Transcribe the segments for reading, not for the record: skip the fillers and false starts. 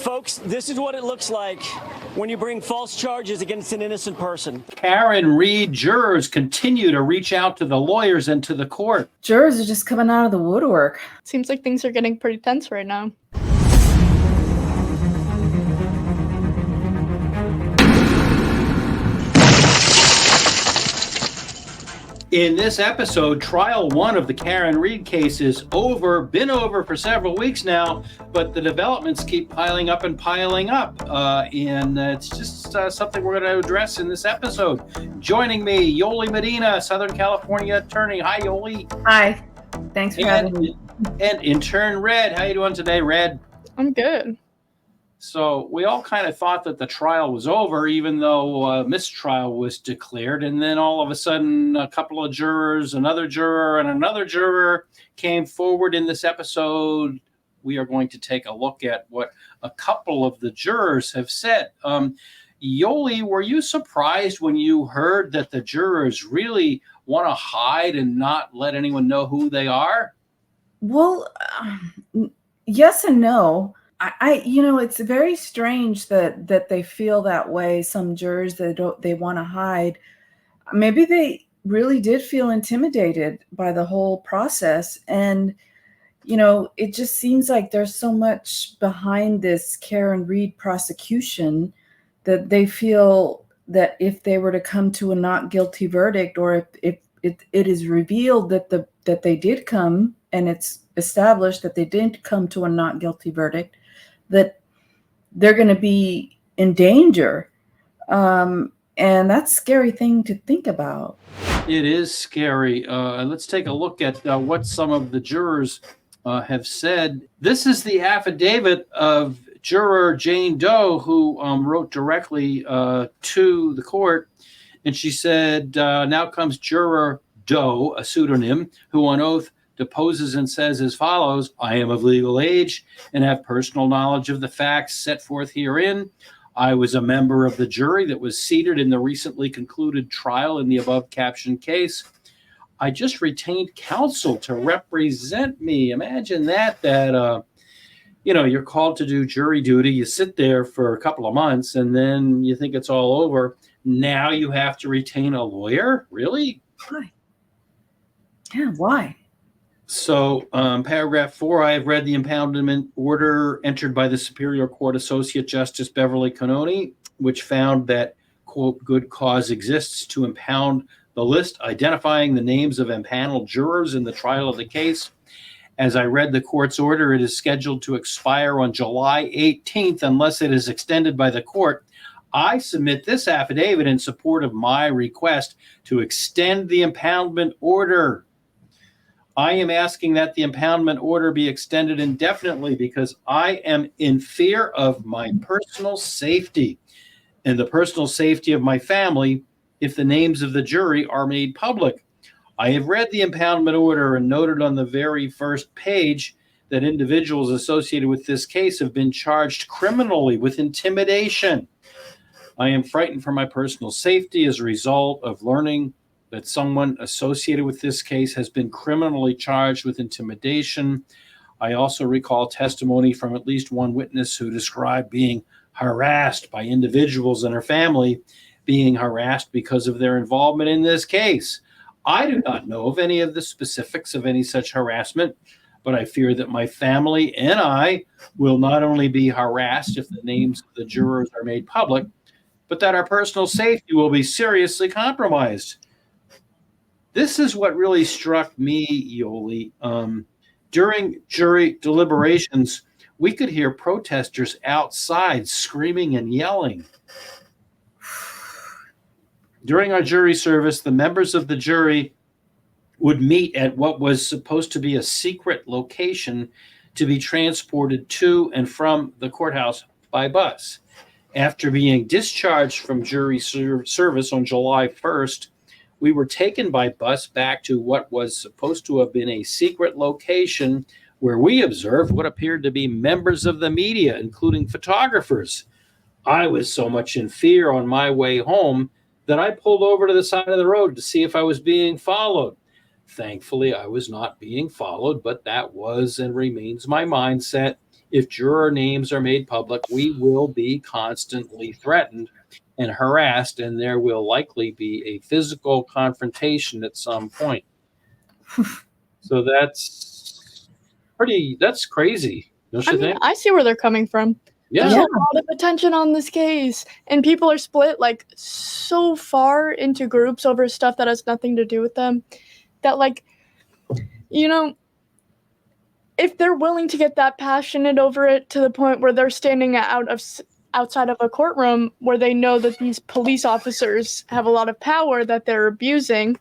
Folks, this is what it looks like when you bring false charges against an innocent person. Karen Reed, jurors continue to reach out to the lawyers and to the court. Jurors are just coming out of the woodwork. Seems like things are getting pretty tense right now. In this episode, trial one of the Karen Reed case is been over for several weeks now, but the developments keep piling up and piling up. And it's just something we're going to address in this episode. Joining me, Yoli Medina, Southern California attorney. Hi, Yoli. Hi. Thanks for having me. And intern Red. How you doing today, Red? I'm good. So we all kind of thought that the trial was over, even though mistrial was declared. And then all of a sudden, a couple of jurors, another juror, and another juror came forward in this episode. We are going to take a look at what a couple of the jurors have said. Yoli, were you surprised when you heard that the jurors really want to hide and not let anyone know who they are? Well, yes and no. It's very strange that they feel that way. Some jurors, they want to hide. Maybe they really did feel intimidated by the whole process. And, it just seems like there's so much behind this Karen Reed prosecution that they feel that if they were to come to a not guilty verdict, or if it is revealed that they did come, and it's established that they didn't come to a not guilty verdict, that they're going to be in danger. And that's a scary thing to think about. It is scary. Let's take a look at what some of the jurors have said. This is the affidavit of Juror Jane Doe, who wrote directly to the court. And she said, now comes Juror Doe, a pseudonym, who on oath deposes and says as follows: I am of legal age and have personal knowledge of the facts set forth herein. I was a member of the jury that was seated in the recently concluded trial in the above captioned case. I just retained counsel to represent me. Imagine that you're called to do jury duty. You sit there for a couple of months and then you think it's all over. Now you have to retain a lawyer? Really? Why? Yeah, why? So paragraph 4, I have read the impoundment order entered by the Superior Court Associate Justice Beverly Cannone, which found that, quote, good cause exists to impound the list identifying the names of impaneled jurors in the trial of the case. As I read the court's order, it is scheduled to expire on July 18th unless it is extended by the court. I submit this affidavit in support of my request to extend the impoundment order. I am asking that the impoundment order be extended indefinitely because I am in fear of my personal safety and the personal safety of my family if the names of the jury are made public. I have read the impoundment order and noted on the very first page that individuals associated with this case have been charged criminally with intimidation. I am frightened for my personal safety as a result of learning that someone associated with this case has been criminally charged with intimidation. I also recall testimony from at least one witness who described being harassed by individuals in her family, being harassed because of their involvement in this case. I do not know of any of the specifics of any such harassment, but I fear that my family and I will not only be harassed if the names of the jurors are made public, but that our personal safety will be seriously compromised. This is what really struck me, Yoli. During jury deliberations, we could hear protesters outside screaming and yelling. During our jury service, the members of the jury would meet at what was supposed to be a secret location to be transported to and from the courthouse by bus. After being discharged from jury service on July 1st, we were taken by bus back to what was supposed to have been a secret location where we observed what appeared to be members of the media, including photographers. I was so much in fear on my way home that I pulled over to the side of the road to see if I was being followed. Thankfully, I was not being followed, but that was and remains my mindset. if juror names are made public, we will be constantly threatened and harassed, and there will likely be a physical confrontation at some point. So that's crazy, don't I you mean, think? I see where they're coming from. Yeah. There's a lot of attention on this case, and people are split like so far into groups over stuff that has nothing to do with them that, like, you know, if they're willing to get that passionate over it to the point where they're standing outside of a courtroom where they know that these police officers have a lot of power that they're abusing,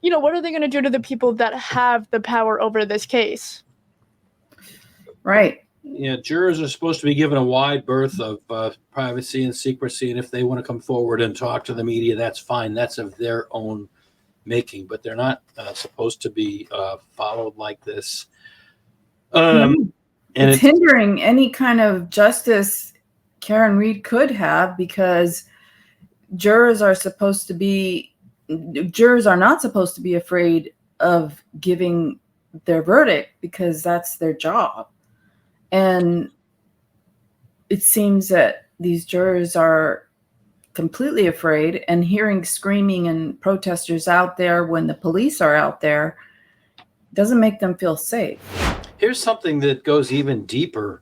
what are they going to do to the people that have the power over this case? Right. Yeah, jurors are supposed to be given a wide berth of privacy and secrecy, and if they want to come forward and talk to the media, that's fine. That's of their own making, but they're not supposed to be followed like this. And it's hindering any kind of justice Karen Reed could have, because jurors are not supposed to be afraid of giving their verdict because that's their job. And it seems that these jurors are completely afraid, and hearing screaming and protesters out there when the police are out there doesn't make them feel safe. Here's something that goes even deeper.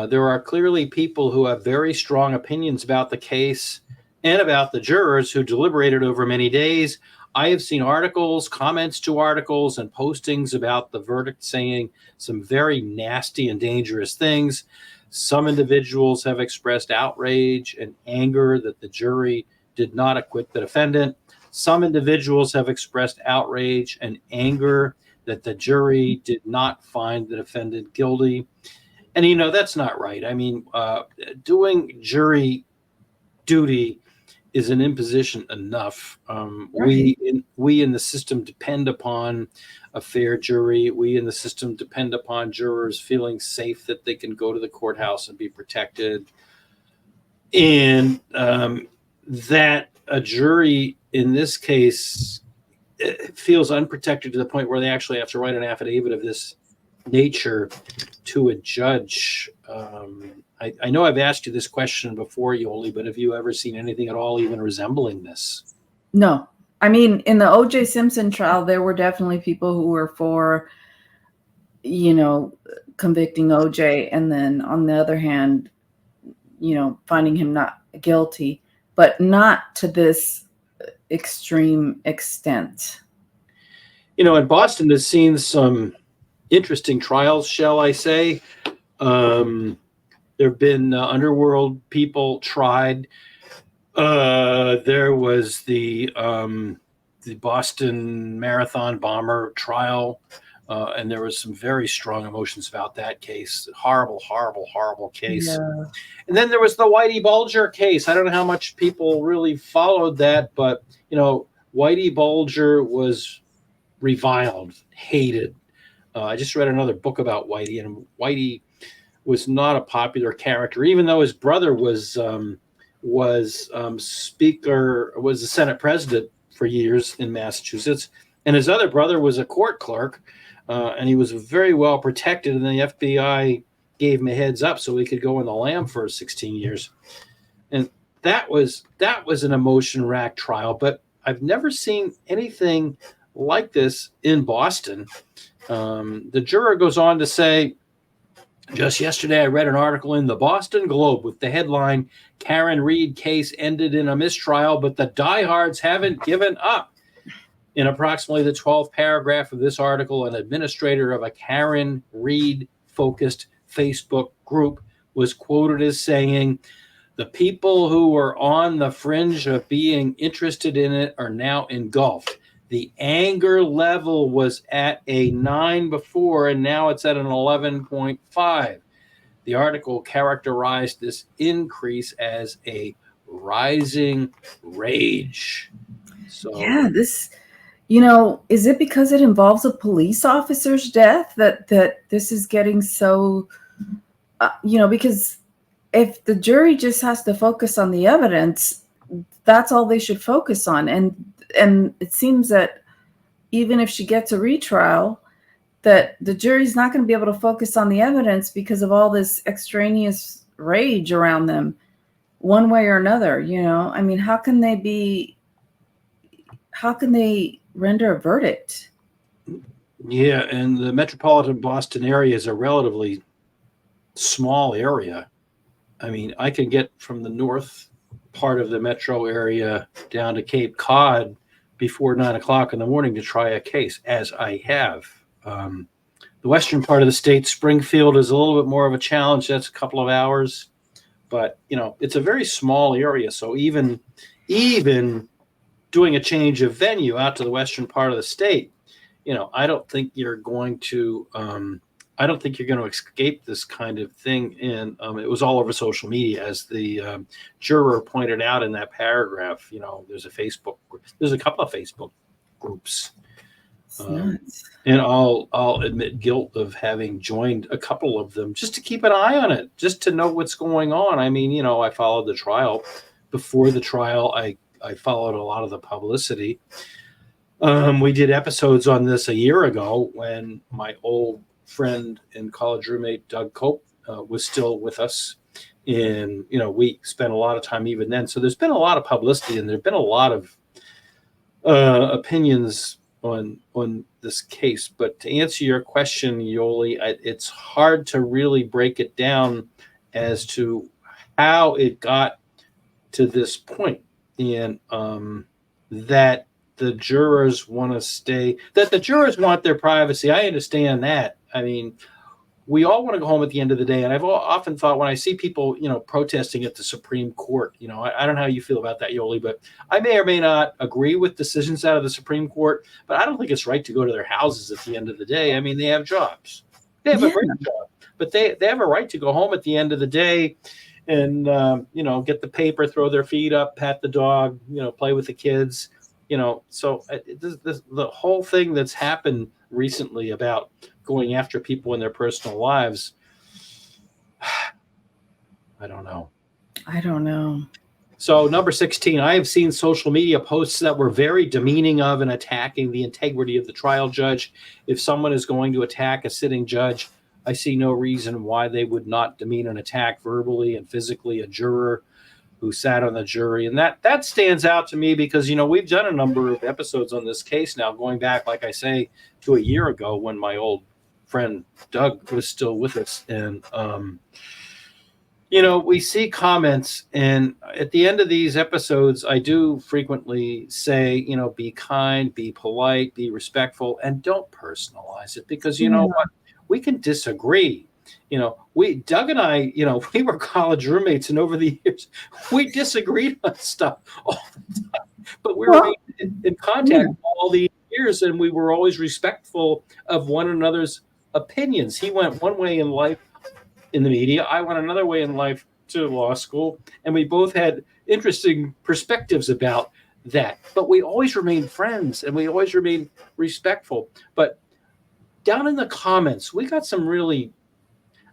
There are clearly people who have very strong opinions about the case and about the jurors who deliberated over many days. I have seen articles, comments to articles, and postings about the verdict saying some very nasty and dangerous things. Some individuals have expressed outrage and anger that the jury did not acquit the defendant. Some individuals have expressed outrage and anger that the jury did not find the defendant guilty. And, that's not right. I mean, doing jury duty is an imposition enough. Right. We in the system depend upon a fair jury. We in the system depend upon jurors feeling safe that they can go to the courthouse and be protected. And that a jury in this case feels unprotected to the point where they actually have to write an affidavit of this nature to a judge. I know I've asked you this question before, Yoli, but have you ever seen anything at all even resembling this? No. I mean, in the O.J. Simpson trial, there were definitely people who were for, convicting O.J. and then on the other hand, finding him not guilty, but not to this extreme extent. In Boston has seen some interesting trials, shall I say. There have been underworld people tried. There was the Boston Marathon bomber trial, and there was some very strong emotions about that case. Horrible, horrible, horrible case. Yeah. And then there was the Whitey Bulger case. I don't know how much people really followed that, but Whitey Bulger was reviled, hated. I just read another book about Whitey, and Whitey was not a popular character, even though his brother was the Senate president for years in Massachusetts, and his other brother was a court clerk, and he was very well protected. And the FBI gave him a heads up so he could go in the Lamb for 16 years, and that was an emotion-racked trial. But I've never seen anything like this in Boston. The juror goes on to say, just yesterday, I read an article in the Boston Globe with the headline, Karen Reed case ended in a mistrial, but the diehards haven't given up. In approximately the 12th paragraph of this article, an administrator of a Karen Reed-focused Facebook group was quoted as saying, the people who were on the fringe of being interested in it are now engulfed. The anger level was at a 9 before, and now it's at an 11.5. The article characterized this increase as a rising rage. So, yeah, this, is it because it involves a police officer's death that this is getting so, because if the jury just has to focus on the evidence, that's all they should focus on. And it seems that even if she gets a retrial, that the jury's not going to be able to focus on the evidence because of all this extraneous rage around them one way or another. I mean, how can they render a verdict? Yeah, and the metropolitan Boston area is a relatively small area. I mean, I can get from the north part of the metro area down to Cape Cod before 9 o'clock in the morning to try a case, as I have. The western part of the state, Springfield, is a little bit more of a challenge. That's a couple of hours, but it's a very small area. So even doing a change of venue out to the western part of the state, I don't think you're going to escape this kind of thing. And it was all over social media, as the juror pointed out in that paragraph. There's a couple of Facebook groups. And I'll admit guilt of having joined a couple of them just to keep an eye on it, just to know what's going on. I mean, I followed the trial. Before the trial, I followed a lot of the publicity. We did episodes on this a year ago when my old friend and college roommate, Doug Cope, was still with us. And, we spent a lot of time even then. So there's been a lot of publicity, and there's been a lot of opinions on this case. But to answer your question, Yoli, it's hard to really break it down as to how it got to this point. And that the jurors want their privacy. I understand that. I mean, we all want to go home at the end of the day. And I've often thought, when I see people, protesting at the Supreme Court, I don't know how you feel about that, Yoli, but I may or may not agree with decisions out of the Supreme Court, but I don't think it's right to go to their houses at the end of the day. I mean, they have jobs. They have a great job, but they have a right to go home at the end of the day and, get the paper, throw their feet up, pat the dog, play with the kids, so the whole thing that's happened recently about going after people in their personal lives, I don't know. So number 16, I have seen social media posts that were very demeaning of and attacking the integrity of the trial judge. If someone is going to attack a sitting judge, I see no reason why they would not demean and attack verbally and physically a juror who sat on the jury. And that stands out to me because, we've done a number of episodes on this case now, going back, like I say, to a year ago when my old friend Doug was still with us. And, we see comments, and at the end of these episodes, I do frequently say, be kind, be polite, be respectful, and don't personalize it, because you know what? We can disagree. Doug and I, we were college roommates, and over the years, we disagreed on stuff all the time. But we were in contact all these years, and we were always respectful of one another's opinions. He went one way in life in the media. I went another way in life to law school, and we both had interesting perspectives about that. But we always remained friends, and we always remained respectful. But down in the comments, we got some really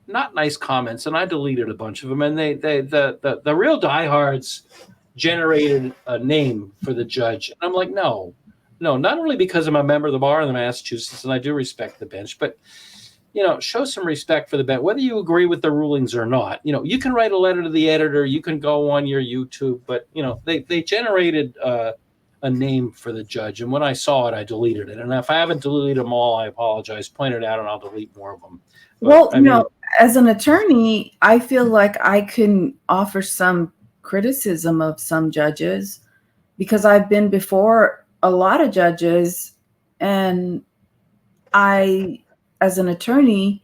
not nice comments, and I deleted a bunch of them. And the real diehards generated a name for the judge. And I'm like, no, not only because I'm a member of the bar in the Massachusetts, and I do respect the bench, but show some respect for the bench, whether you agree with the rulings or not. You can write a letter to the editor, you can go on your YouTube, but they generated a name for the judge. And when I saw it, I deleted it. And if I haven't deleted them all, I apologize. Point it out, and I'll delete more of them. But, as an attorney, I feel like I can offer some criticism of some judges because I've been before a lot of judges, and I, as an attorney,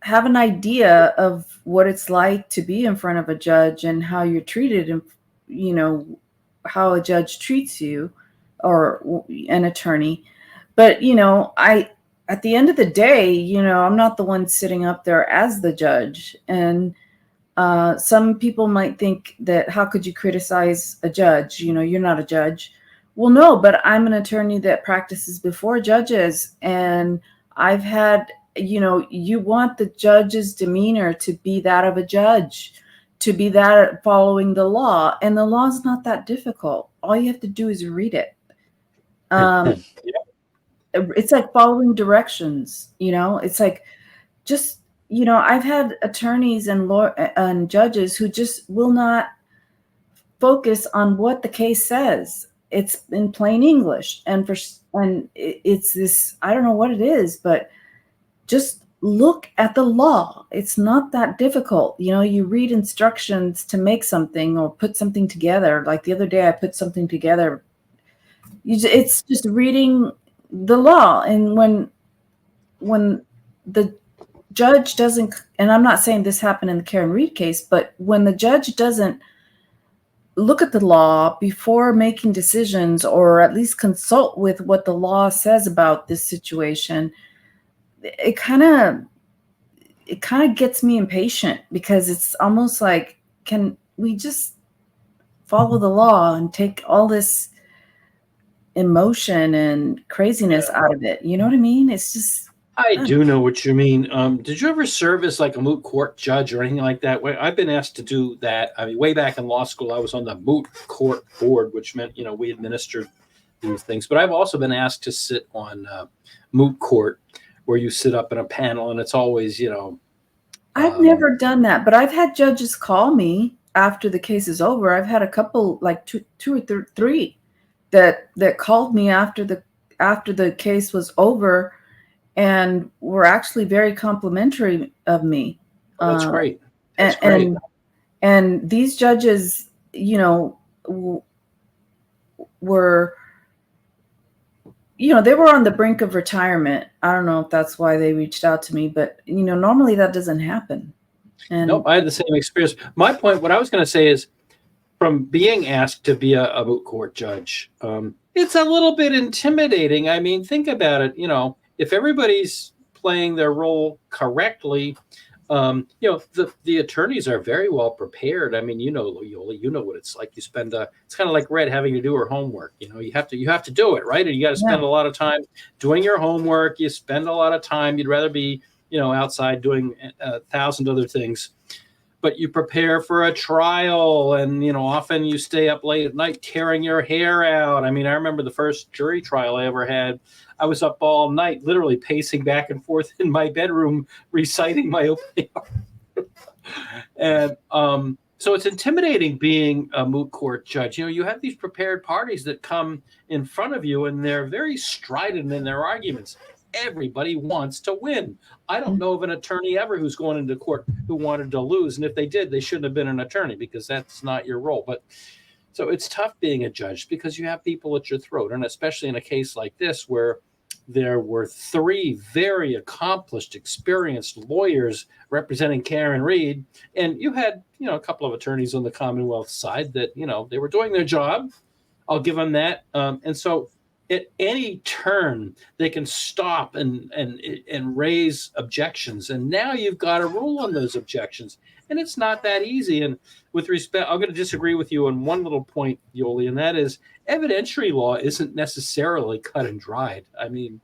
have an idea of what it's like to be in front of a judge and how you're treated, and how a judge treats you or an attorney. But at the end of the day, I'm not the one sitting up there as the judge. And some people might think that, how could you criticize a judge? You're not a judge. Well, no, but I'm an attorney that practices before judges. And I've had, you want the judge's demeanor to be that of a judge, to be that following the law. And the law is not that difficult. All you have to do is read it. it's like following directions, it's like, just, I've had attorneys and judges who just will not focus on what the case says. It's in plain English. It's this, I don't know what it is, but just look at the law. It's not that difficult. You read instructions to make something or put something together. Like the other day, I put something together. It's just reading the law. And when the judge doesn't, and I'm not saying this happened in the Karen Reed case, but when the judge doesn't look at the law before making decisions, or at least consult with what the law says about this situation, it kind of gets me impatient, because it's almost like, can we just follow the law and take all this emotion and craziness out of it? You know what I mean? It's just, I do know what you mean. Did you ever serve as like a moot court judge or anything like that? I've been asked to do that. I mean, way back in law school, I was on the moot court board, which meant, we administered these things. But I've also been asked to sit on moot court, where you sit up in a panel, and it's always, I've never done that, but I've had judges call me after the case is over. I've had a couple, like two or three, that called me after the case was over, and were actually very complimentary of me. That's great. That's great. And these judges, were, they were on the brink of retirement. I don't know if that's why they reached out to me, but normally that doesn't happen. And nope, I had the same experience. My point, what I was going to say is, from being asked to be a moot court judge, it's a little bit intimidating. I mean, think about it. If everybody's playing their role correctly, the attorneys are very well prepared. I mean, Yoli, you know what it's like. You spend it's kind of like Red having to do her homework. You have to do it, right? And you got to spend a lot of time doing your homework. You spend a lot of time. You'd rather be, outside doing 1,000 other things. But you prepare for a trial, and often you stay up late at night tearing your hair out. I mean, I remember the first jury trial I ever had. I was up all night, literally pacing back and forth in my bedroom, reciting my opening argument. And so it's intimidating being a moot court judge. You have these prepared parties that come in front of you, and they're very strident in their arguments. Everybody wants to win. I don't know of an attorney ever who's going into court who wanted to lose. And if they did, they shouldn't have been an attorney, because that's not your role. But so it's tough being a judge, because you have people at your throat. And especially in a case like this, where there were 3 very accomplished, experienced lawyers representing Karen Reed. And you had, a couple of attorneys on the Commonwealth side that, they were doing their job. I'll give them that. And so at any turn, they can stop and raise objections. And now you've got to rule on those objections. And it's not that easy. And with respect, I'm going to disagree with you on one little point, Yoli, and that is evidentiary law isn't necessarily cut and dried. I mean,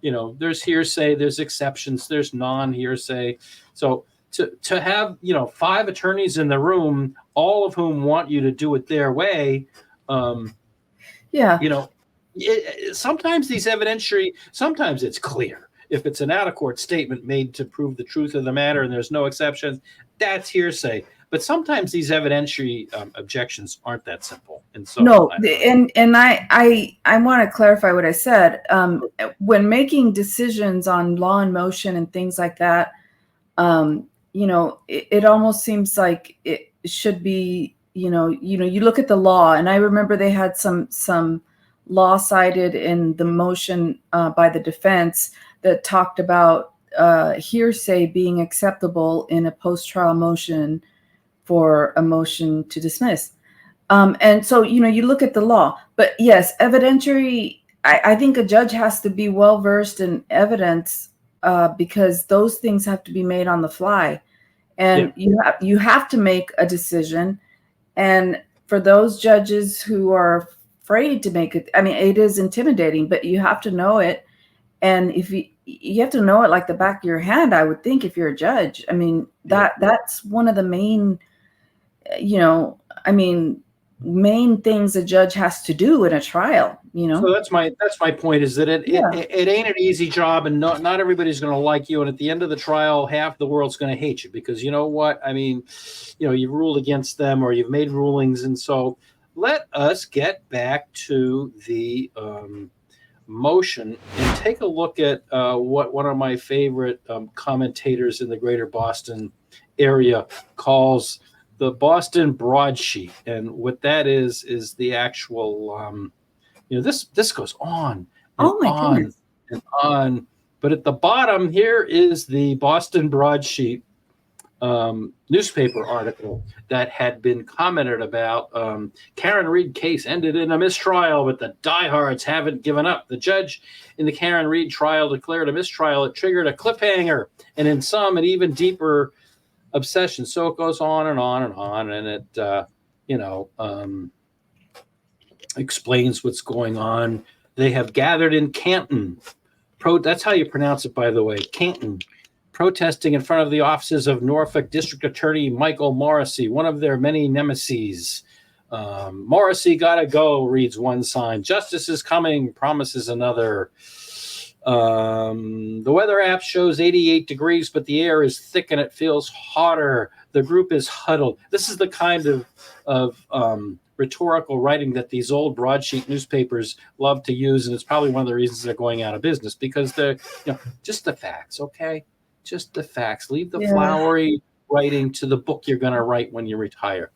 there's hearsay, there's exceptions, there's non-hearsay. So to have, 5 attorneys in the room, all of whom want you to do it their way, sometimes these sometimes it's clear. If it's an out-of-court statement made to prove the truth of the matter and there's no exception, that's hearsay. But sometimes these evidentiary objections aren't that simple. And so no, and I want to clarify what I said. When making decisions on law in motion and things like that, it almost seems like it should be, you look at the law, and I remember they had some law cited in the motion by the defense that talked about hearsay being acceptable in a post-trial motion for a motion to dismiss. And so, you look at the law, but yes, evidentiary, I think a judge has to be well-versed in evidence because those things have to be made on the fly. And you have to make a decision. And for those judges who are afraid to make it, I mean, it is intimidating, but you have to know it. And if you have to know it like the back of your hand, I would think, if you're a judge. I mean, that's one of the main, main things a judge has to do in a trial, you know? So that's my point, is that it ain't an easy job, and not everybody's going to like you. And at the end of the trial, half the world's going to hate you, because you know what? I mean, you've ruled against them, or you've made rulings. And so let us get back to the motion and take a look at what one of my favorite commentators in the greater Boston area calls the Boston broadsheet. And what that is the actual this goes on and Oh my on goodness. and on. But at the bottom here is the Boston broadsheet newspaper article that had been commented about. Karen Reed case ended in a mistrial, but the diehards haven't given up. The judge in the Karen Reed trial declared a mistrial. It triggered a cliffhanger, and in some, an even deeper obsession. So it goes on and on and on, and it explains what's going on. They have gathered in Canton. That's how you pronounce it, by the way, Canton. Protesting in front of the offices of Norfolk District Attorney Michael Morrissey, one of their many nemesis. Morrissey gotta go, reads one sign. Justice is coming, promises another. The weather app shows 88 degrees, but the air is thick and it feels hotter. The group is huddled. This is the kind of rhetorical writing that these old broadsheet newspapers love to use, and it's probably one of the reasons they're going out of business, because they're just the facts, okay? Just the facts. Leave the flowery writing to the book you're going to write when you retire.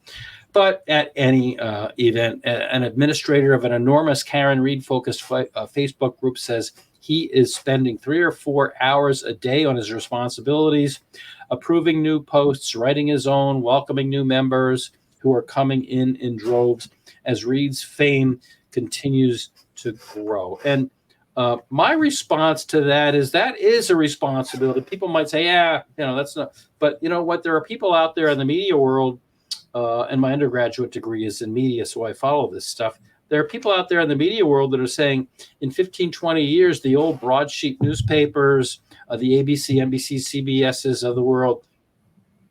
But at any event, an administrator of an enormous Karen Reed-focused Facebook group says he is spending 3 or 4 hours a day on his responsibilities, approving new posts, writing his own, welcoming new members who are coming in droves as Reed's fame continues to grow. And my response to that is a responsibility. People might say, that's not. But you know what? There are people out there in the media world, and my undergraduate degree is in media, so I follow this stuff. There are people out there in the media world that are saying in 15, 20 years, the old broadsheet newspapers, the ABC, NBC, CBSs of the world,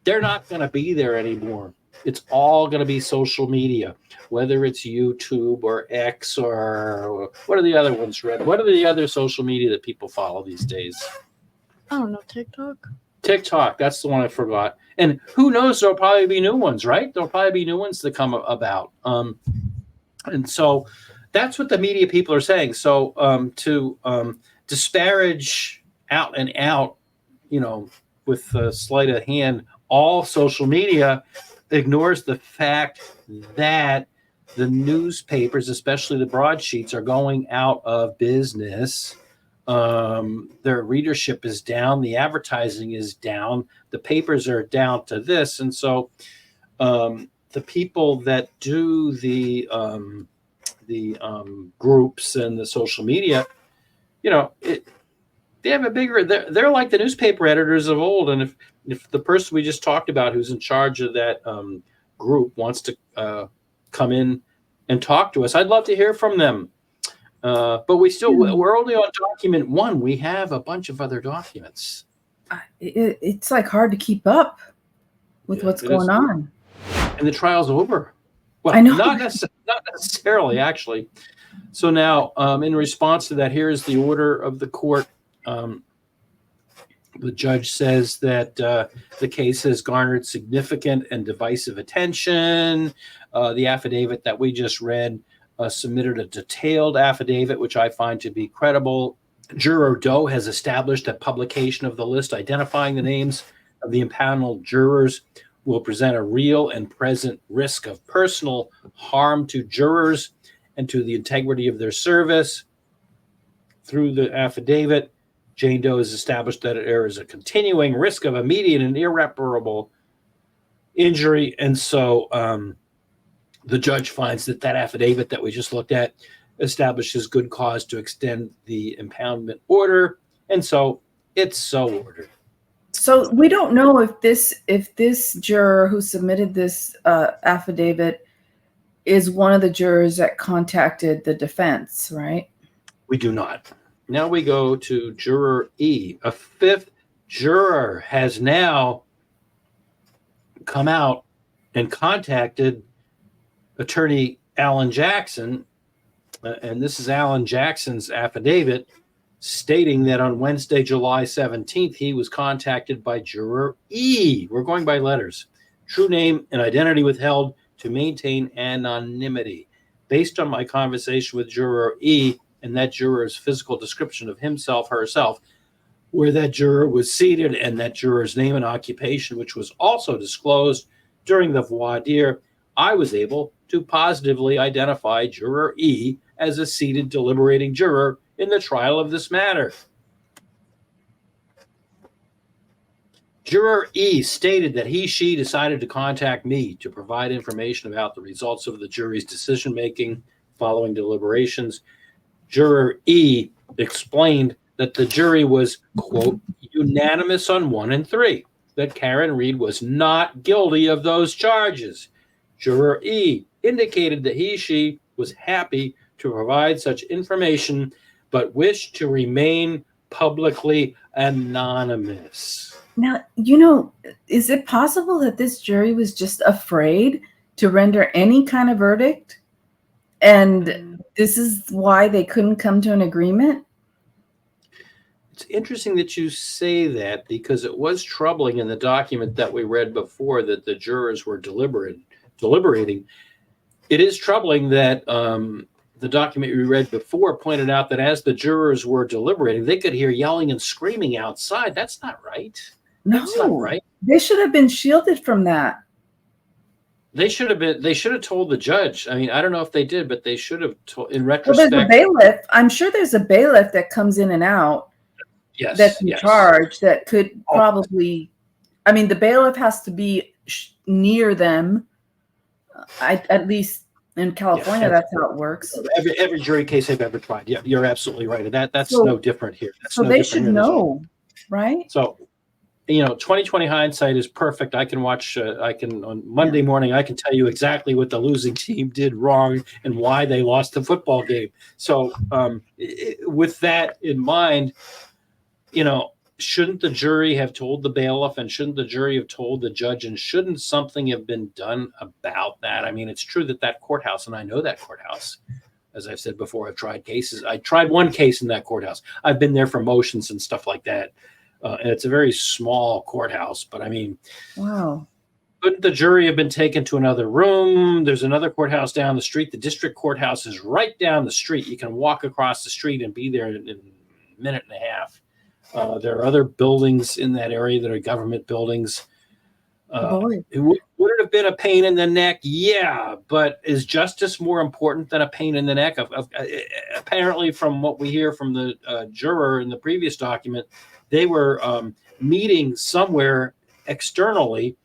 they're not going to be there anymore. It's all going to be social media, whether it's YouTube or X or what are the other ones, Red? What are the other social media that people follow these days? I don't know, TikTok? TikTok, that's the one I forgot. And who knows, there'll probably be new ones, right? There'll probably be new ones that come about. And so that's what the media people are saying. So to disparage out and out, with a sleight of hand, all social media ignores the fact that the newspapers, especially the broadsheets, are going out of business. Their readership is down. The advertising is down. The papers are down to this. And so the people that do the groups and the social media, they have a bigger, they're like the newspaper editors of old. And if the person we just talked about who's in charge of that group wants to come in and talk to us, I'd love to hear from them. But we're only on document 1. We have a bunch of other documents. It's like hard to keep up with what's going on. And the trial's over. Well, I know. Not necessarily, actually. So now, in response to that, here's the order of the court. The judge says that the case has garnered significant and divisive attention. The affidavit that we just read submitted a detailed affidavit, which I find to be credible. Juror Doe has established that publication of the list identifying the names of the impaneled jurors will present a real and present risk of personal harm to jurors and to the integrity of their service. Through the affidavit, Jane Doe has established that there is a continuing risk of immediate and irreparable injury. And so the judge finds that affidavit that we just looked at establishes good cause to extend the impoundment order. And so it's so ordered. So we don't know if this juror who submitted this affidavit is one of the jurors that contacted the defense, right? We do not. Now we go to Juror E. A 5th juror has now come out and contacted attorney Alan Jackson, and this is Alan Jackson's affidavit, stating that on Wednesday, July 17th, he was contacted by Juror E. We're going by letters. True name and identity withheld to maintain anonymity. Based on my conversation with Juror E and that juror's physical description of himself, herself, where that juror was seated, and that juror's name and occupation, which was also disclosed during the voir dire, I was able to positively identify Juror E as a seated deliberating juror in the trial of this matter. Juror E stated that she decided to contact me to provide information about the results of the jury's decision-making following deliberations. Juror E explained that the jury was, quote, unanimous on 1 and 3, that Karen Reed was not guilty of those charges. Juror E indicated that she was happy to provide such information, but wished to remain publicly anonymous. Now, is it possible that this jury was just afraid to render any kind of verdict? And this is why they couldn't come to an agreement? It's interesting that you say that, because it was troubling in the document that we read before that the jurors were deliberating. It is troubling that the document we read before pointed out that as the jurors were deliberating, they could hear yelling and screaming outside. That's not right. That's not right. They should have been shielded from that. They should have told the judge. I mean, I don't know if they did, but they should have told, in retrospect. Well, there's a bailiff. I'm sure there's a bailiff that comes in and out. Yes. That's in charge that could probably, I mean, the bailiff has to be near them. At least in California, that's how it works. Every jury case I've ever tried. Yeah, you're absolutely right. That's no different here. So they should know, right? So, 2020 hindsight is perfect. I can watch, on Monday morning, I can tell you exactly what the losing team did wrong and why they lost the football game. So with that in mind, shouldn't the jury have told the bailiff, and shouldn't the jury have told the judge, and shouldn't something have been done about that? I mean, it's true that courthouse, and I know that courthouse, as I've said before, I've tried cases. I tried one case in that courthouse. I've been there for motions and stuff like that. And it's a very small courthouse, but I mean, wow. Couldn't the jury have been taken to another room? There's another courthouse down the street. The district courthouse is right down the street. You can walk across the street and be there in a minute and a half. There are other buildings in that area that are government buildings. Would it have been a pain in the neck? Yeah, but is justice more important than a pain in the neck? Apparently, from what we hear from the juror in the previous document, they were meeting somewhere externally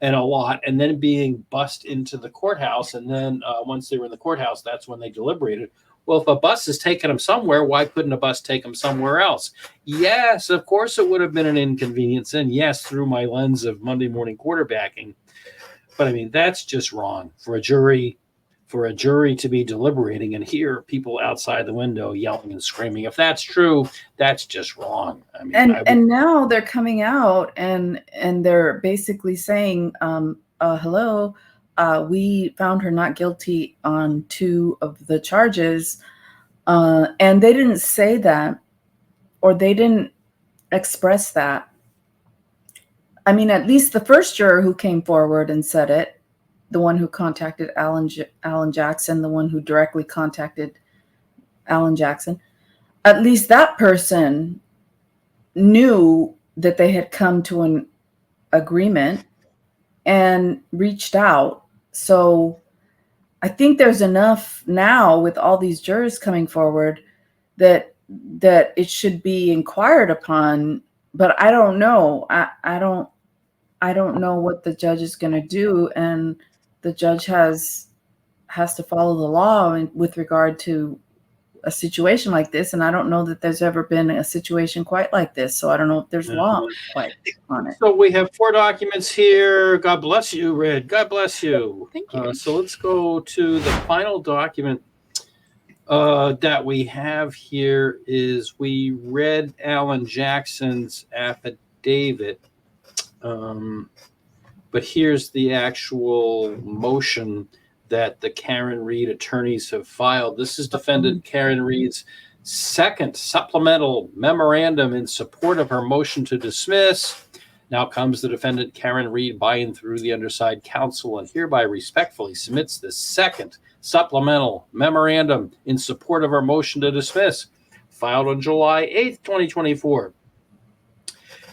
and a lot, and then being bussed into the courthouse. And then once they were in the courthouse, that's when they deliberated. Well, if a bus is taking them somewhere, why couldn't a bus take them somewhere else? Yes, of course it would have been an inconvenience. And yes, through my lens of Monday morning quarterbacking. But I mean, that's just wrong for a jury to be deliberating and hear people outside the window yelling and screaming. If that's true, that's just wrong. I mean, and now they're coming out and they're basically saying, hello, we found her not guilty on 2 of the charges. And they didn't say that, or they didn't express that. I mean, at least the first juror who came forward and said it, the one who contacted Alan Jackson, the one who directly contacted Alan Jackson, at least that person knew that they had come to an agreement and reached out. So I think there's enough now with all these jurors coming forward that it should be inquired upon. But I don't know. I don't know what the judge is going to do, and the judge has to follow the law with regard to a situation like this. And I don't know that there's ever been a situation quite like this. So I don't know if there's law quite on it. So we have 4 documents here. God bless you, Red. God bless you. Thank you. So let's go to the final document that we have here. Is we read Alan Jackson's affidavit. But here's the actual motion that the Karen Reed attorneys have filed. This is defendant Karen Reed's second supplemental memorandum in support of her motion to dismiss. Now comes the defendant Karen Reed by and through the undersigned counsel and hereby respectfully submits the second supplemental memorandum in support of her motion to dismiss, filed on July 8th, 2024.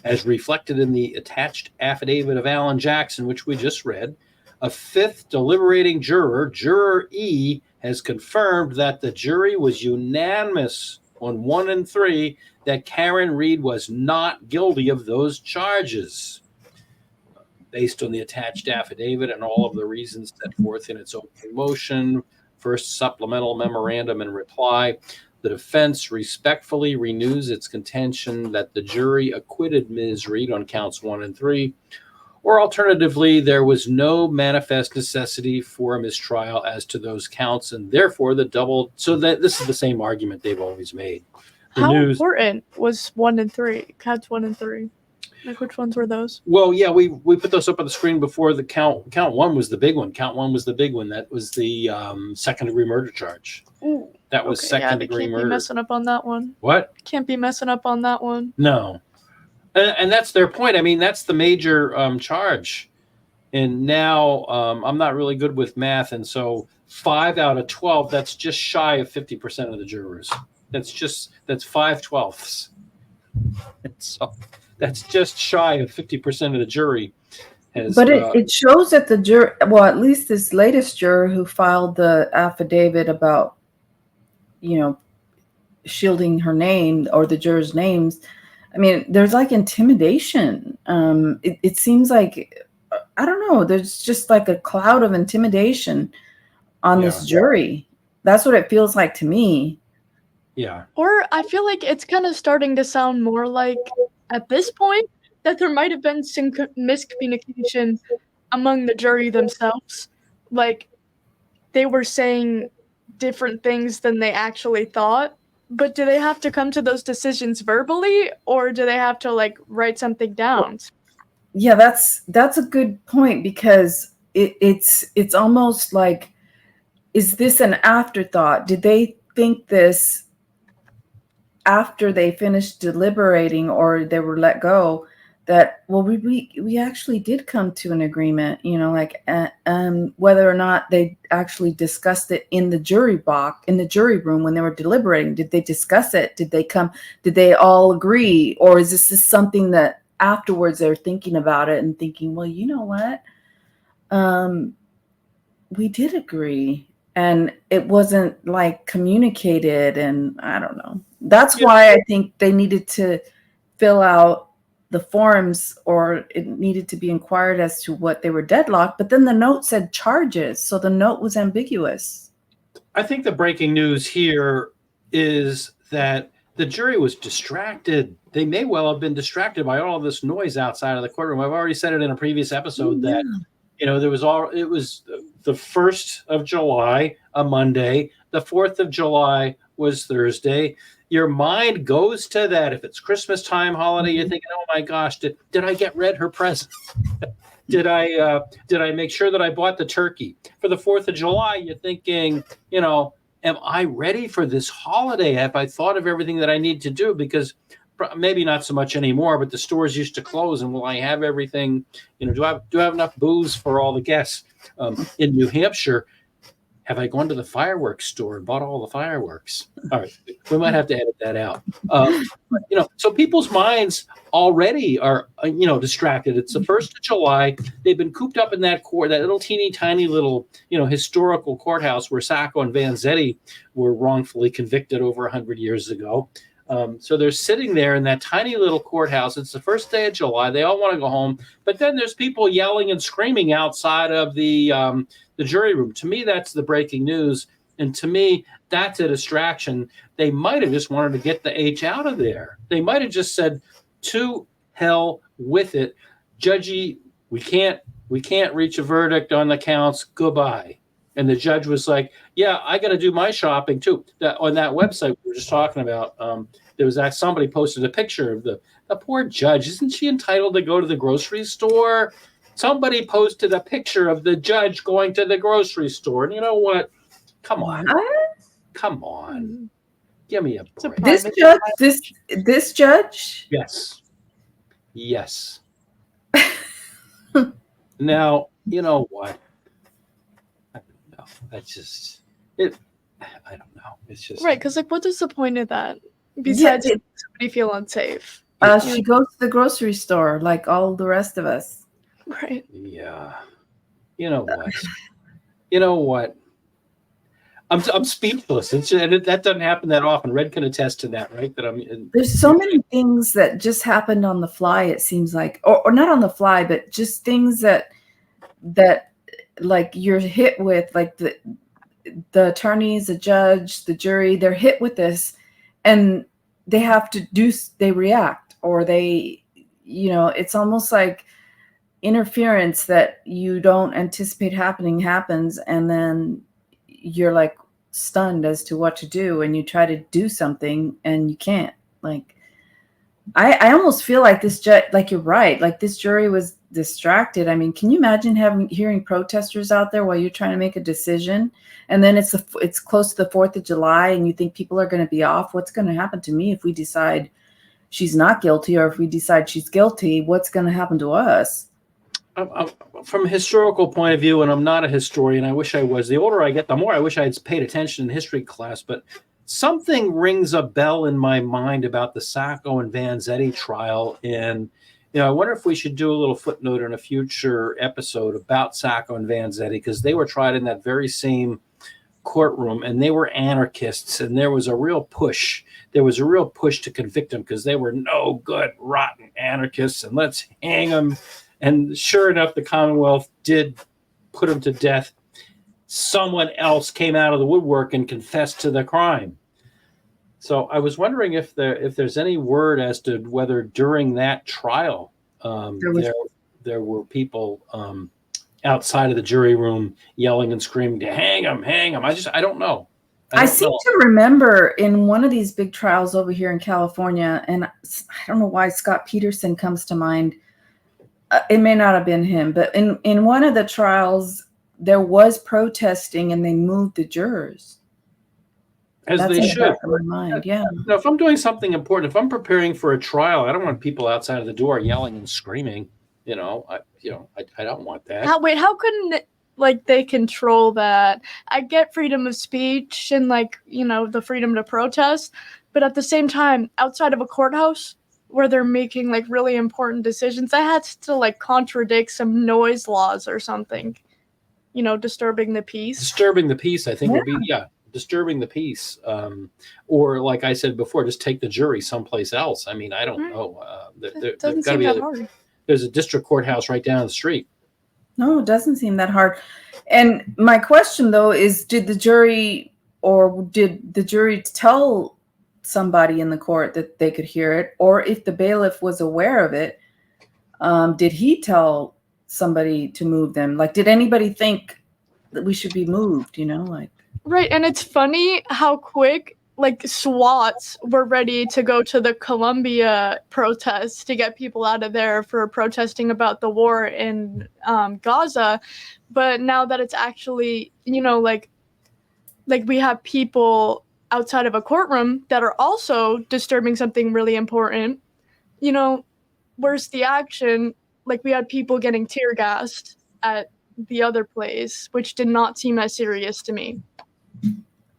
As reflected in the attached affidavit of Alan Jackson, which we just read, a fifth deliberating juror, Juror E, has confirmed that the jury was unanimous on 1 and 3 that Karen Reed was not guilty of those charges. Based on the attached affidavit and all of the reasons set forth in its opening motion, first supplemental memorandum and reply, the defense respectfully renews its contention that the jury acquitted Ms. Reed on counts 1 and 3, or alternatively, there was no manifest necessity for a mistrial as to those counts, and therefore so that this is the same argument they've always made. How important was 1 and 3? Counts 1 and 3. Like, which ones were those? Well, yeah, we put those up on the screen before. The count 1 was the big one. Count 1 was the big one. That was the second-degree murder charge. Ooh, that was second-degree murder. Can't be messing up on that one. What? Can't be messing up on that one. No. And that's their point. I mean, that's the major charge. And now I'm not really good with math. And so 5 out of 12, that's just shy of 50% of the jurors. That's 5/12. So that's just shy of 50% of the jury. But it shows that the juror, well, at least this latest juror who filed the affidavit about, shielding her name or the jurors' names, I mean, there's like intimidation. It seems like, I don't know, there's just like a cloud of intimidation on this jury. That's what it feels like to me. Yeah. Or I feel like it's kind of starting to sound more like, at this point, that there might have been some miscommunication among the jury themselves. Like, they were saying different things than they actually thought. But do they have to come to those decisions verbally, or do they have to like write something down? Yeah, that's a good point, because it's almost like, is this an afterthought? Did they think this after they finished deliberating, or they were let go, that, well, we actually did come to an agreement, whether or not they actually discussed it in the jury room when they were deliberating. Did they discuss it? Did they all agree? Or is this something that afterwards they're thinking about it and thinking, well, you know what? We did agree, and it wasn't like communicated, and I don't know. That's why I think they needed to fill out the forms, or it needed to be inquired as to what they were deadlocked. But then the note said charges, so the note was ambiguous. I think the breaking news here is that the jury was distracted. They may well have been distracted by all of this noise outside of the courtroom. I've already said it in a previous episode that it was the 1st of July, a Monday. The 4th of July was Thursday. Your mind goes to that. If it's Christmas time holiday, you're thinking, oh my gosh, did I get Red her present? Did I make sure that I bought the turkey? For the 4th of July, you're thinking, am I ready for this holiday? Have I thought of everything that I need to do? Because maybe not so much anymore, but the stores used to close, and will I have everything? Do I have enough booze for all the guests? In New Hampshire, have I gone to the fireworks store and bought all the fireworks? All right, we might have to edit that out. So people's minds already are, distracted. It's the 1st of July. They've been cooped up in that little teeny tiny little, historical courthouse where Sacco and Vanzetti were wrongfully convicted over 100 years ago. So they're sitting there in that tiny little courthouse. It's the first day of July. They all want to go home, but then there's people yelling and screaming outside of the jury room. To me, that's the breaking news, and to me, that's a distraction. They might have just wanted to get the H out of there. They might have just said, "To hell with it, Judgy. We can't reach a verdict on the counts. Goodbye." And the judge was like, "Yeah, I got to do my shopping too." On that website we were just talking about, there was somebody posted a picture of the poor judge. Isn't she entitled to go to the grocery store? Somebody posted a picture of the judge going to the grocery store. And you know what? Come on. What? Come on. Give me a It's a break. This private judge, this judge. Yes. Yes. Now, you know what? I don't know. That's just it. I don't know. It's just Right, because like, what is the point of that? Yeah, Besides making somebody feel unsafe. she goes to the grocery store like all the rest of us. Right. Yeah. You know what? You know what? I'm speechless. That doesn't happen that often. Red can attest to that, right? There's so many things that just happened on the fly, it seems like, or not on the fly, but just things that like you're hit with, like the attorneys, the judge, the jury, they're hit with this, and they have to they react, or they, it's almost like interference that you don't anticipate happens, and then you're like stunned as to what to do, and you try to do something and you can't. Like, I almost feel like this judge, like, you're right, like this jury was distracted. I mean, can you imagine hearing protesters out there while you're trying to make a decision, and then it's close to the 4th of July and you think people are going to be off? What's going to happen to me if we decide she's not guilty, or if we decide she's guilty? What's going to happen to us? From a historical point of view, and I'm not a historian, I wish I was. The older I get, the more I wish I had paid attention in history class. But something rings a bell in my mind about the Sacco and Vanzetti trial. And, I wonder if we should do a little footnote in a future episode about Sacco and Vanzetti, because they were tried in that very same courtroom, and they were anarchists, and there was a real push. There was a real push to convict them because they were no good, rotten anarchists, and let's hang them. And sure enough, the Commonwealth did put him to death. Someone else came out of the woodwork and confessed to the crime. So I was wondering if there's any word as to whether during that trial there were people outside of the jury room yelling and screaming to hang him, hang him. I don't know. I seem to remember in one of these big trials over here in California, and I don't know why Scott Peterson comes to mind. It may not have been him, but in one of the trials, there was protesting, and they moved the jurors. As That's they in the should. back of my mind, yeah. Now, if I'm doing something important, if I'm preparing for a trial, I don't want people outside of the door yelling and screaming. I don't want that. How couldn't they control that? I get freedom of speech and the freedom to protest, but at the same time, outside of a courthouse where they're making really important decisions, that has to contradict some noise laws or something. Disturbing the peace. Disturbing the peace, I think, would be disturbing the peace. Or like I said before, just take the jury someplace else. I mean, I don't know. It doesn't seem that hard. There's a district courthouse right down the street. No, it doesn't seem that hard. And my question, though, is did the jury tell somebody in the court that they could hear it? Or if the bailiff was aware of it, did he tell somebody to move them? Did anybody think that we should be moved, Right, and it's funny how quick SWATs were ready to go to the Columbia protests to get people out of there for protesting about the war in Gaza. But now that it's actually, we have people outside of a courtroom that are also disturbing something really important, where's the action? We had people getting tear gassed at the other place, which did not seem as serious to me.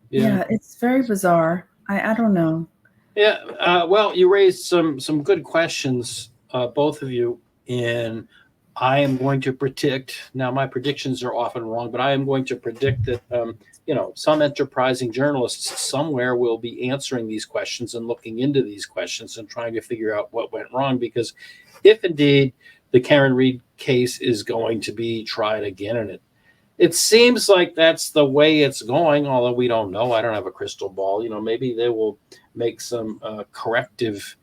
Yeah, it's very bizarre. I don't know. Yeah, well, you raised some good questions, both of you, and I am going to predict. Now, my predictions are often wrong, but I am going to predict that some enterprising journalists somewhere will be answering these questions and looking into these questions and trying to figure out what went wrong. Because if indeed the Karen Reed case is going to be tried again, and it seems like that's the way it's going, although we don't know. I don't have a crystal ball. Maybe they will make some corrective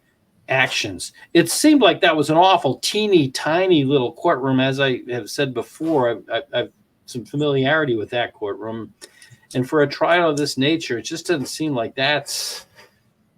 actions. It seemed like that was an awful teeny tiny little courtroom. As I have said before, I've some familiarity with that courtroom. And for a trial of this nature, it just doesn't seem like that's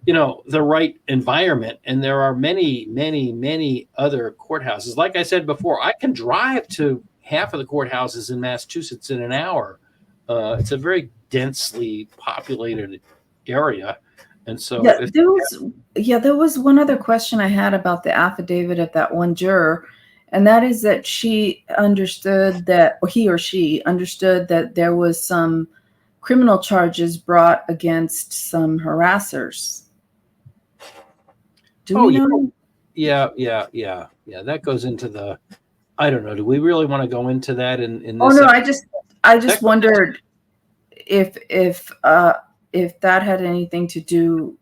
the right environment. And there are many, many, many other courthouses. Like I said before, I can drive to half of the courthouses in Massachusetts in an hour. It's a very densely populated area. And so there was one other question I had about the affidavit of that one juror, and that is that she understood that, or he or she understood that there was some criminal charges brought against some harassers. Do we know? Yeah. That goes into the, I don't know. Do we really want to go into that in this? Oh no, I just wondered if that had anything to do.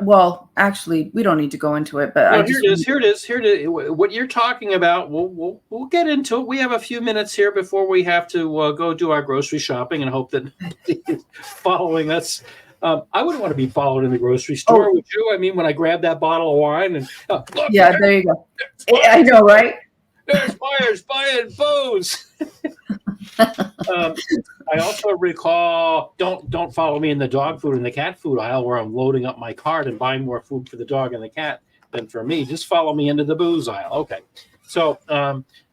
Well, actually, we don't need to go into it. But no, here it is. What you're talking about, we'll get into it. We have a few minutes here before we have to go do our grocery shopping, and hope that following us. I wouldn't want to be followed in the grocery store, would you? I mean, when I grab that bottle of wine and look, there you go. I know, right? There's buyers buying booze. I also recall, don't follow me in the dog food and the cat food aisle where I'm loading up my cart and buying more food for the dog and the cat than for me. Just follow me into the booze aisle. Okay. So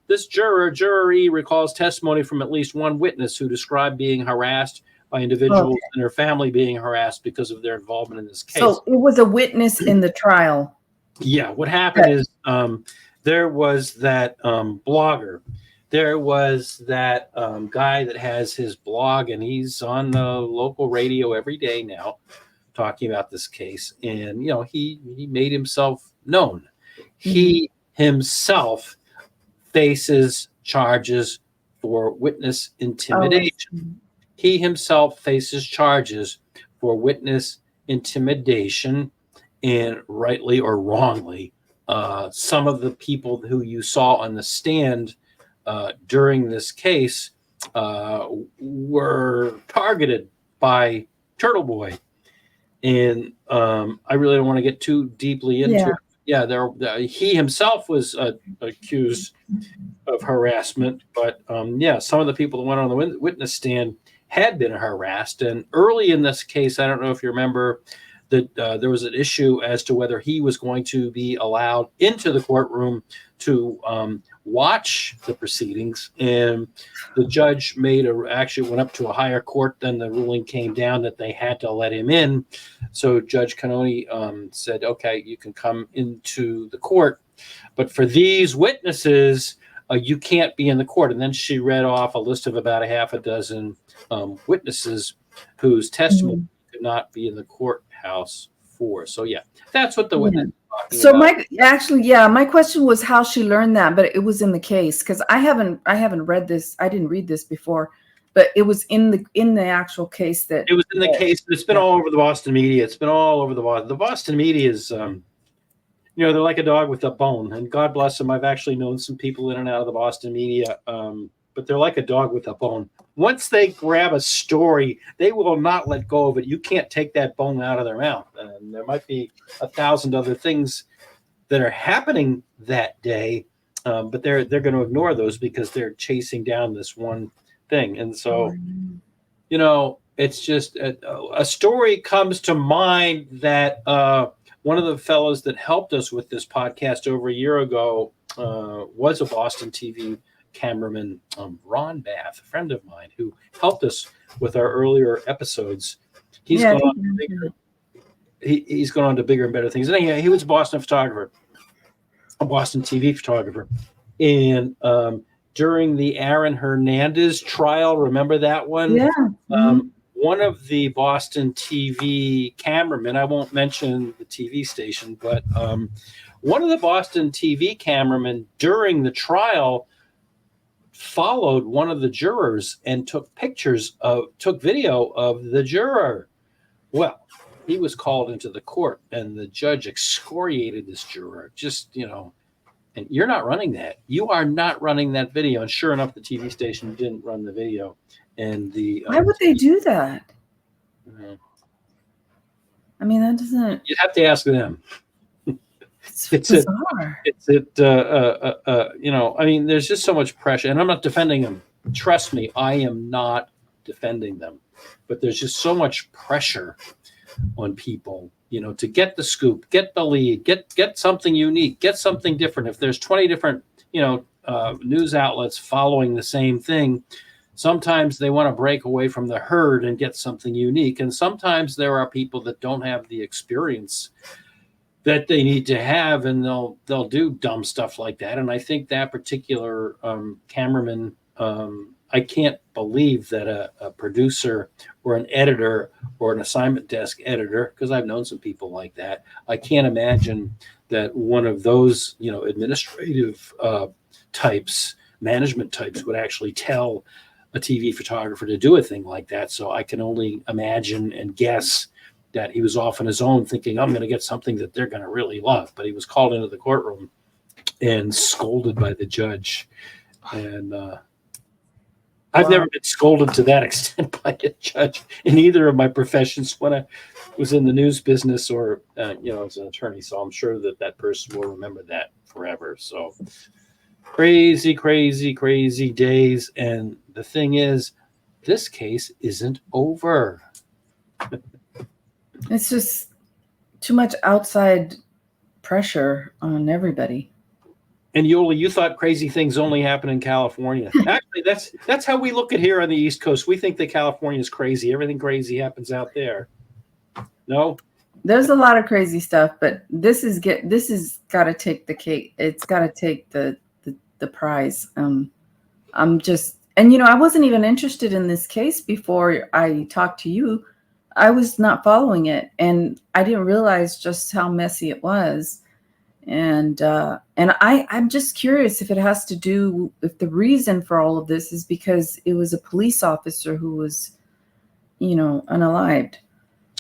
this juror E, recalls testimony from at least one witness who described being harassed by individuals and their family being harassed because of their involvement in this case. So it was a witness in the trial. Yeah. What happened is there was that blogger. There was that guy that has his blog, and he's on the local radio every day now talking about this case. And, he made himself known. He himself faces charges for witness intimidation. He himself faces charges for witness intimidation, and rightly or wrongly, some of the people who you saw on the stand during this case were targeted by Turtle Boy. And I really don't want to get too deeply into it. Yeah, he himself was accused of harassment, but some of the people that went on the witness stand had been harassed. And early in this case, I don't know if you remember that there was an issue as to whether he was going to be allowed into the courtroom to watch the proceedings. And the judge actually went up to a higher court. Then the ruling came down that they had to let him in. So Judge Cannone said, okay, you can come into the court, but for these witnesses, you can't be in the court. And then she read off a list of about a half a dozen witnesses whose testimony could not be in the courthouse for. So that's what the witness is talking about. My question was how she learned that, but it was in the case, because I haven't read this. I didn't read this before, but it was in the actual case that it was in the case. It's been all over the Boston media. It's been all over the Boston media is they're like a dog with a bone, and God bless them. I've actually known some people in and out of the Boston media, but they're like a dog with a bone. Once they grab a story, they will not let go of it. You can't take that bone out of their mouth. And there might be 1,000 other things that are happening that day, but they're going to ignore those because they're chasing down this one thing. And so, it's just a story comes to mind that one of the fellows that helped us with this podcast over a year ago was a Boston TV cameraman, Ron Bath, a friend of mine who helped us with our earlier episodes. He's gone on to bigger and better things. And he was a Boston photographer, a Boston TV photographer. And during the Aaron Hernandez trial, remember that one? Yeah. One of the Boston TV cameramen, I won't mention the TV station, but one of the Boston TV cameramen during the trial followed one of the jurors and took video of the juror. Well, he was called into the court, and the judge excoriated this juror. And you're not running that. You are not running that video. And sure enough, the TV station didn't run the video. And why would they do that? I mean, that doesn't. You have to ask them. It's bizarre. I mean, there's just so much pressure, and I'm not defending them. Trust me, I am not defending them. But there's just so much pressure on people, to get the scoop, get the lead, get something unique, get something different. If there's 20 different, news outlets following the same thing, sometimes they want to break away from the herd and get something unique. And sometimes there are people that don't have the experience that they need to have, and they'll do dumb stuff like that. And I think that particular cameraman, I can't believe that a producer or an editor or an assignment desk editor, because I've known some people like that, I can't imagine that one of those, administrative types, management types, would actually tell a TV photographer to do a thing like that. So I can only imagine and guess that he was off on his own thinking, I'm going to get something that they're going to really love. But he was called into the courtroom and scolded by the judge. And I've never been scolded to that extent by a judge in either of my professions when I was in the news business or, as an attorney. So I'm sure that person will remember that forever. So crazy, crazy, crazy days. And the thing is, this case isn't over. It's just too much outside pressure on everybody. And Yoli, you thought crazy things only happen in California. Actually, that's how we look at here on the East Coast. We think that California is crazy. Everything crazy happens out there. No? There's a lot of crazy stuff, but this is got to take the cake. It's got to take the prize. I'm just, and I wasn't even interested in this case before I talked to you. I was not following it, and I didn't realize just how messy it was. And I'm just curious if it has to do, if the reason for all of this is because it was a police officer who was, unalived.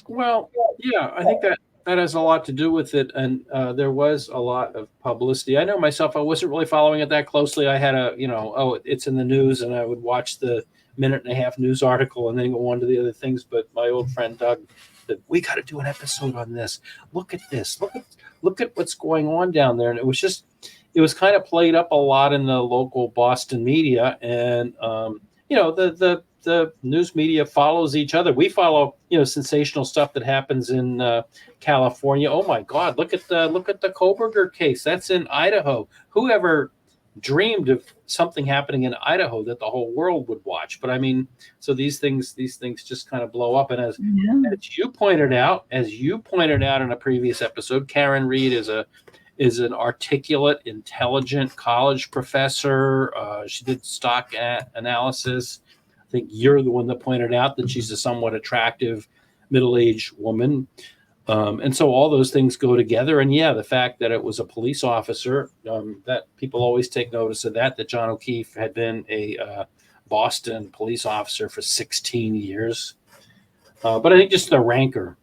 Well, yeah, I think that has a lot to do with it. And there was a lot of publicity. I know myself, I wasn't really following it that closely. I had it's in the news, and I would watch the minute-and-a-half news article and then go on to the other things. But my old friend Doug said, we got to do an episode on this. Look at this. Look at what's going on down there. And it was kind of played up a lot in the local Boston media. And, the news media follows each other. We follow, sensational stuff that happens in California. Oh my God, look at the Koberger case. That's in Idaho. Whoever dreamed of something happening in Idaho that the whole world would watch? But I mean, so these things just kind of blow up. And as you pointed out in a previous episode, Karen Reed is an articulate, intelligent college professor. She did stock analysis. I think you're the one that pointed out that she's a somewhat attractive middle-aged woman. And so all those things go together. And yeah, the fact that it was a police officer, that people always take notice of that John O'Keefe had been a Boston police officer for 16 years. But I think just the rancor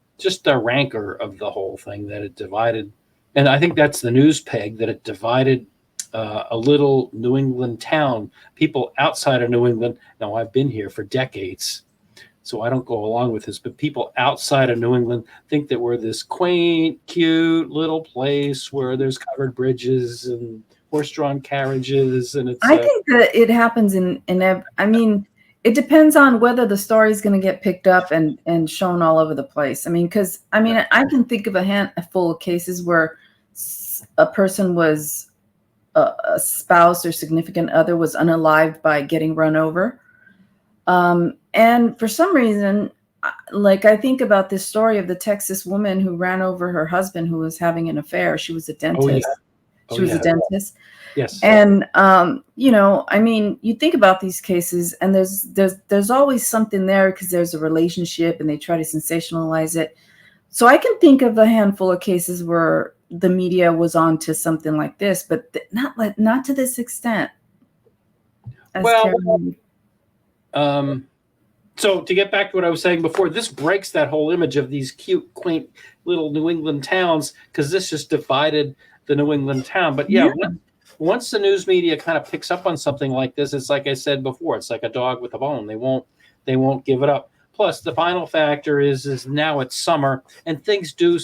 of the whole thing, that it divided. And I think that's the news peg, that it divided a little New England town. People outside of New England, now I've been here for decades, so I don't go along with this, but people outside of New England think that we're this quaint, cute little place where there's covered bridges and horse-drawn carriages. And it's, I think that it happens it depends on whether the story is going to get picked up and shown all over the place. I can think of a handful of cases where a person was a spouse or significant other was unalived by getting run over. And for some reason, like I think about this story of the Texas woman who ran over her husband who was having an affair. She was a dentist. She was a dentist. Yes. And, you think about these cases, and there's always something there because there's a relationship and they try to sensationalize it. So I can think of a handful of cases where the media was on to something like this, but not to this extent. So to get back to what I was saying before, this breaks that whole image of these cute, quaint little New England towns, because this just divided the New England town. But once the news media kind of picks up on something like this, it's like I said before, it's like a dog with a bone. They won't give it up. Plus, the final factor is now it's summer, and things do,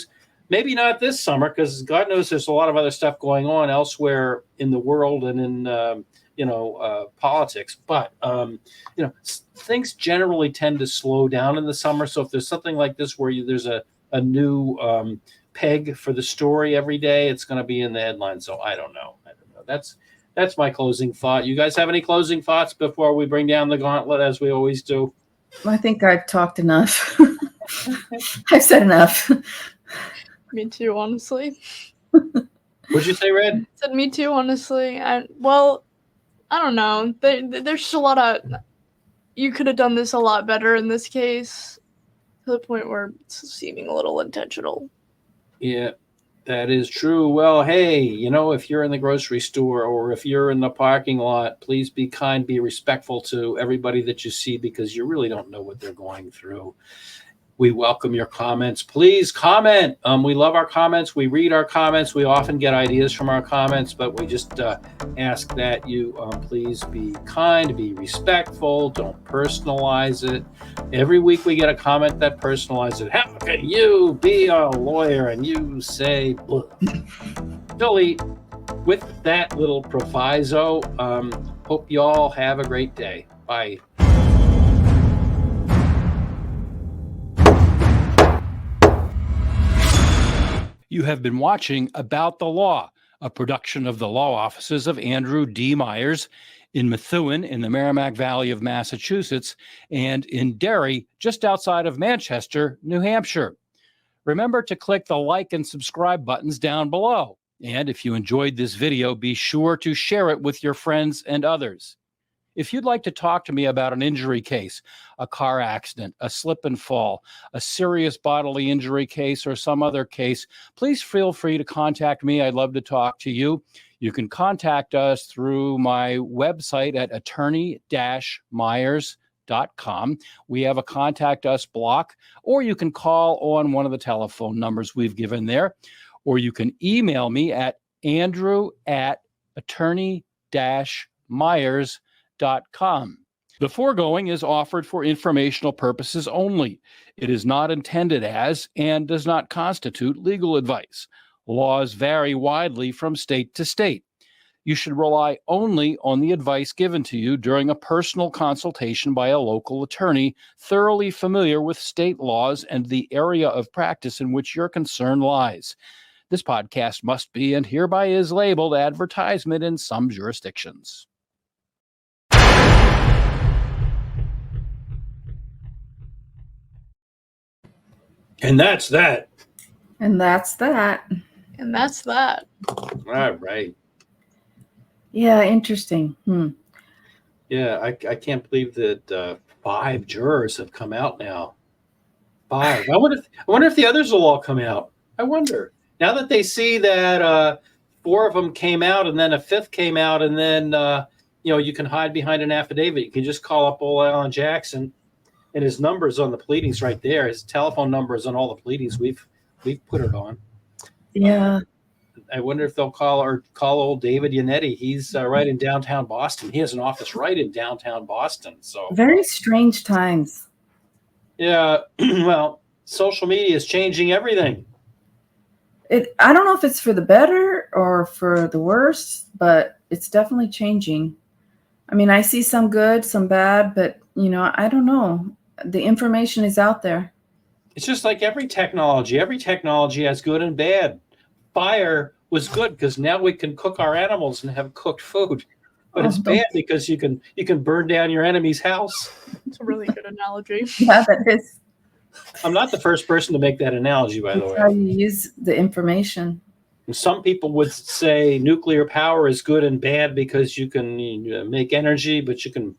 maybe not this summer, because God knows there's a lot of other stuff going on elsewhere in the world and in politics. But things generally tend to slow down in the summer. So if there's something like this where there's a a new peg for the story every day. It's going to be in the headline. So I don't know. That's my closing thought. You guys have any closing thoughts before we bring down the gauntlet, as we always do? I think I've talked enough. I've said enough. Me too, honestly. What'd you say, Red? Said me too, honestly. Well, I don't know. There's just a lot of. You could have done this a lot better in this case, to the point where it's seeming a little intentional. Yeah, that is true. Well, hey, if you're in the grocery store or if you're in the parking lot, please be kind, be respectful to everybody that you see, because you really don't know what they're going through. We welcome your comments. Please comment. We love our comments. We read our comments. We often get ideas from our comments, but we just ask that you please be kind, be respectful, don't personalize it. Every week we get a comment that personalizes it. How can you be a lawyer and you say blah? Delete. With that little proviso, hope you all have a great day. Bye. You have been watching About the Law, a production of the law offices of Andrew D. Myers in Methuen in the Merrimack Valley of Massachusetts and in Derry, just outside of Manchester, New Hampshire. Remember to click the like and subscribe buttons down below. And if you enjoyed this video, be sure to share it with your friends and others. If you'd like to talk to me about an injury case, a car accident, a slip and fall, a serious bodily injury case, or some other case, please feel free to contact me. I'd love to talk to you. You can contact us through my website at attorney-myers.com. We have a contact us block, or you can call on one of the telephone numbers we've given there, or you can email me at andrew@attorney-myers.com. The foregoing is offered for informational purposes only. It is not intended as and does not constitute legal advice. Laws vary widely from state to state. You should rely only on the advice given to you during a personal consultation by a local attorney thoroughly familiar with state laws and the area of practice in which your concern lies. This podcast must be and hereby is labeled advertisement in some jurisdictions. And that's that. And that's that. And that's that. All right. Yeah, interesting. Yeah, I can't believe that 5 jurors have come out now. 5. I wonder if the others will all come out. I wonder. Now that they see that 4 of them came out and then a 5th came out, and then you can hide behind an affidavit. You can just call up old Alan Jackson. And his number's on the pleadings right there. His telephone number is on all the pleadings. We've put it on. Yeah. I wonder if they'll call old David Yannetti. He's right in downtown Boston. He has an office right in downtown Boston. So very strange times. Yeah. Well, social media is changing everything. I don't know if it's for the better or for the worse, but it's definitely changing. I mean, I see some good, some bad, but I don't know. The information is out there. It's just like every technology. Every technology has good and bad. Fire was good because now we can cook our animals and have cooked food. But it's bad because you can burn down your enemy's house. It's a really good analogy. Yeah, that is. I'm not the first person to make that analogy, by the way. How you use the information. Some people would say nuclear power is good and bad because you can make energy, but you can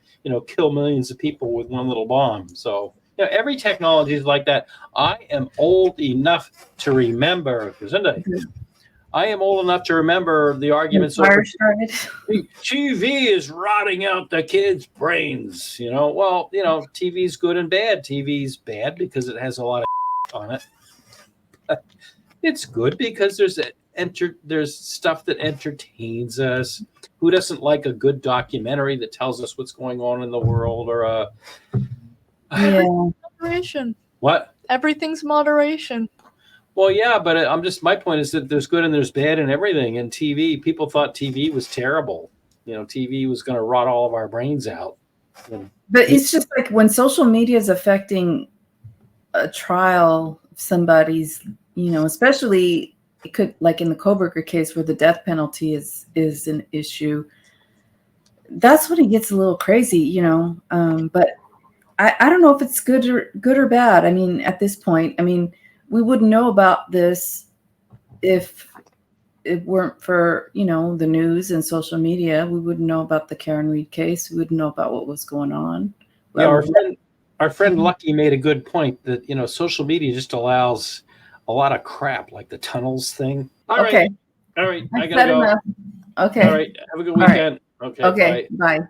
kill millions of people with one little bomb. So every technology is like that. I am old enough to remember, I am old enough to remember the arguments over TV is rotting out the kids' brains. Well, TV's good and bad. TV's bad because it has a lot of on it. It's good because there's stuff that entertains us. Who doesn't like a good documentary that tells us what's going on in the world, or moderation? What? Everything's moderation. Well, yeah, but my point is that there's good and there's bad in everything. And TV, people thought TV was terrible. TV was going to rot all of our brains out. But it's just like when social media is affecting a trial somebody's, especially it could, like in the Koberger case where the death penalty is an issue. That's when it gets a little crazy, but I don't know if it's good or bad. I mean, at this point, we wouldn't know about this if it weren't for, the news and social media. We wouldn't know about the Karen Reed case. We wouldn't know about what was going on. Yeah, our friend Lucky made a good point that, social media just allows a lot of crap, like the tunnels thing. All right. I gotta go. Enough. Okay. All right. Have a good weekend. Right. Okay. Bye.